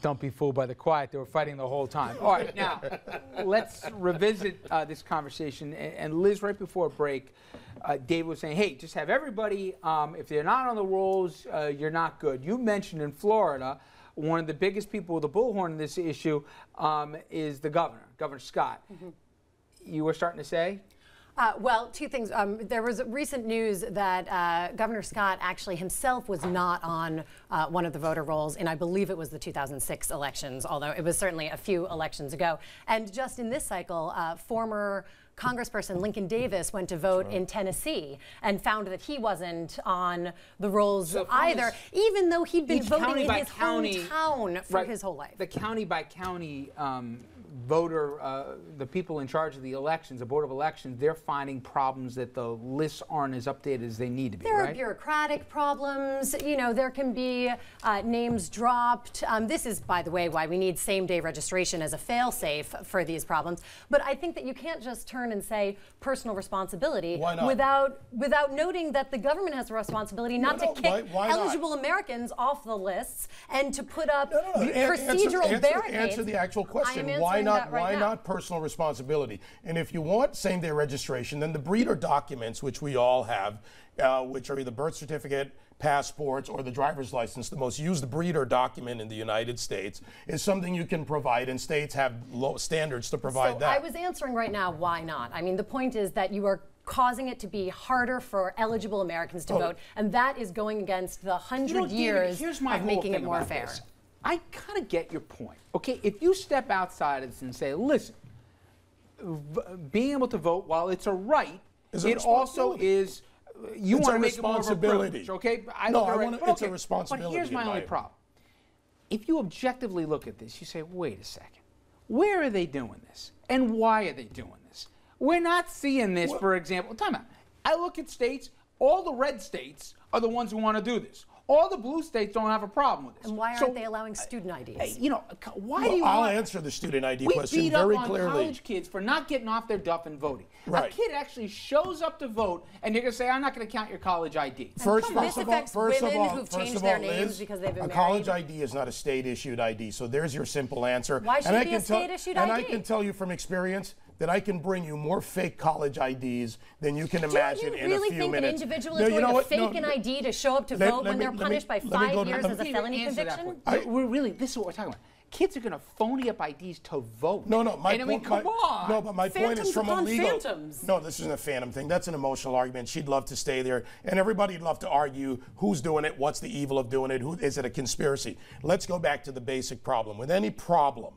Don't be fooled by the quiet. They were fighting the whole time. All right, now, let's revisit this conversation. And Liz, right before break, Dave was saying, hey, just have everybody, if they're not on the rolls, you're not good. You mentioned in Florida, one of the biggest people with a bullhorn in this issue is the governor, Governor Scott. Mm-hmm. You were starting to say? Well, two things. There was recent news that Governor Scott actually himself was not on one of the voter rolls, and I believe it was the 2006 elections, although it was certainly a few elections ago. And just in this cycle, former Congressperson Lincoln Davis went to vote in Tennessee and found that he wasn't on the rolls either, even though he'd been voting in his hometown for his whole life. The county by county voter, the people in charge of the elections, the Board of Elections, they're finding problems that the lists aren't as updated as they need to be, There are bureaucratic problems. You know, there can be names dropped. This is, by the way, why we need same-day registration as a fail-safe for these problems. But I think that you can't just turn and say personal responsibility without noting that the government has a responsibility not to kick eligible Americans off the lists and to put up procedural barricades. Answer the actual question. Why not personal responsibility? And if you want same-day registration, then the breeder documents, which we all have, which are either birth certificate, passports, or the driver's license, the most used breeder document in the United States, is something you can provide, and states have low standards to provide that. I was answering right now, why not? I mean, the point is that you are causing it to be harder for eligible Americans to vote, and that is going against the 100 years of making it more fair. I kind of get your point. Okay, if you step outside of this and say, listen, being able to vote, while it's a right, it also is, you want to make it more of a privilege, okay? It's a responsibility. But here's my only problem. If you objectively look at this, you say, wait a second, where are they doing this? And why are they doing this? We're not seeing this, for example, time out. I look at states, all the red states are the ones who want to do this. All the blue states don't have a problem with this. And why aren't they allowing student IDs? You know, why do you I'll answer the student ID question very clearly. We beat up on college kids for not getting off their duff and voting. A kid actually shows up to vote, and you're going to say, I'm not going to count your college ID. First of all, who've changed their names because they've been married. A college ID is not a state-issued ID, so there's your simple answer. Why should it be a state-issued ID? And I can tell you from experience that I can bring you more fake college IDs than you can imagine in a few minutes. Do you really think an individual is going to fake an ID to show up to vote when they're punished by 5 years as a felony conviction? This is what we're talking about. Kids are going to phony up IDs to vote. No, come on. No, but my point is from a legal. No, this isn't a phantom thing. That's an emotional argument. She'd love to stay there, and everybody'd love to argue who's doing it, what's the evil of doing it, is it a conspiracy? Let's go back to the basic problem. With any problem,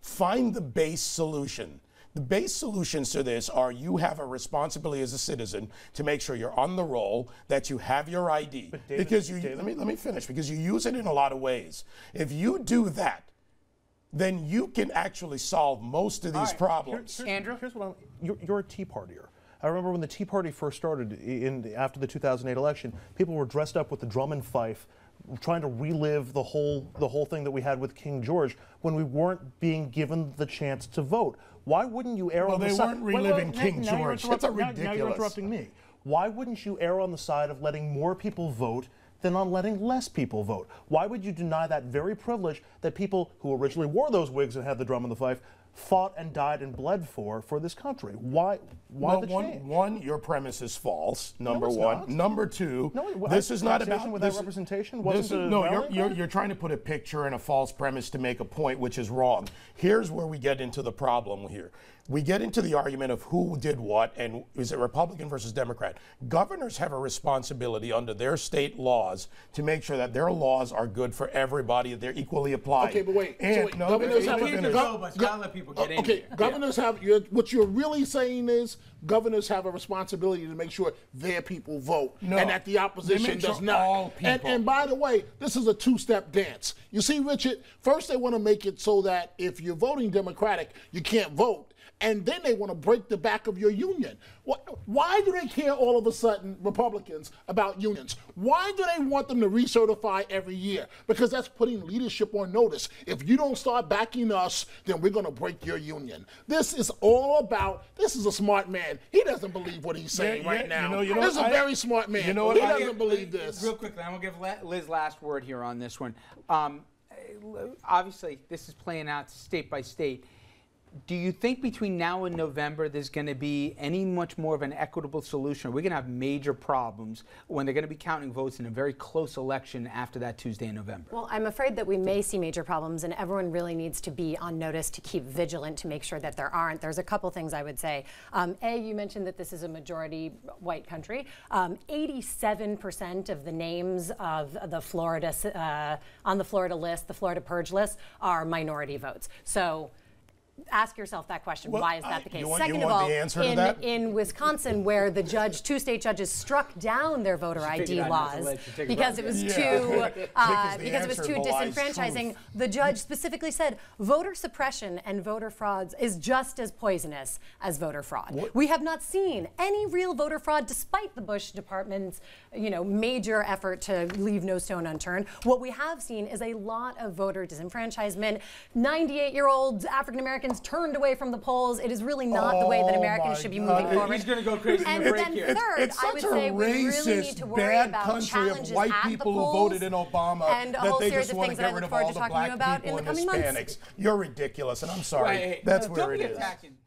find the base solution. The base solutions to this are you have a responsibility as a citizen to make sure you're on the roll, that you have your ID. But David, because let me finish, because you use it in a lot of ways. If you do that, then you can actually solve most of these problems. Andrew? Here's what you're a Tea Partier. I remember when the Tea Party first started after the 2008 election, people were dressed up with the drum and fife, trying to relive the whole thing that we had with King George when we weren't being given the chance to vote. Why wouldn't you err on the side? Well, they weren't reliving King George. That's ridiculous. Now you're interrupting me. Why wouldn't you err on the side of letting more people vote than on letting less people vote? Why would you deny that very privilege that people who originally wore those wigs and had the drum and the fife fought and died and bled for this country? Why the change? One, your premise is false, number one. Not. Number two, this is not about without representation. You're trying to put a picture and a false premise to make a point, which is wrong. Here's where we get into the problem here. We get into the argument of who did what, and is it Republican versus Democrat? Governors have a responsibility under their state laws to make sure that their laws are good for everybody, they're equally applied. Okay, but wait. Governors have, what you're really saying is governors have a responsibility to make sure their people vote, and that the opposition does not. And by the way, this is a two-step dance. You see, Richard, first they want to make it so that if you're voting Democratic, you can't vote. And then they want to break the back of your union. Why do they care all of a sudden, Republicans, about unions? Why do they want them to recertify every year? Because that's putting leadership on notice. If you don't start backing us, then we're going to break your union. This is all about, this is a smart man. He doesn't believe what he's saying right now. This is a very smart man. He doesn't believe this. Real quickly, I'm going to give Liz last word here on this one. obviously, this is playing out state by state. Do you think between now and November there's going to be any much more of an equitable solution? We're going to have major problems when they're going to be counting votes in a very close election after that Tuesday in November. Well, I'm afraid that we may see major problems, and everyone really needs to be on notice to keep vigilant to make sure that there aren't. There's a couple things I would say. A, you mentioned that this is a majority white country. 87% of the names of the Florida on the Florida list, the Florida purge list, are minority votes. So ask yourself that question. Well, why is that the case? Second of all, in Wisconsin, where the two state judges struck down their voter ID laws because it was too disenfranchising, the judge specifically said voter suppression and voter frauds is just as poisonous as voter fraud. What? We have not seen any real voter fraud, despite the Bush department's major effort to leave no stone unturned. What we have seen is a lot of voter disenfranchisement. 98-year-old African Americans turned away from the polls. It is really not the way that Americans should be moving forward. He's going to go crazy in the break here. And then third, it's such a racist, bad country of white people who voted in Obama and a that whole they series just of want to things that I get rid look of all forward to the talking to you black about people in the and coming Hispanics. months. You're ridiculous, and I'm sorry. Right. That's where it Don't be is. attacking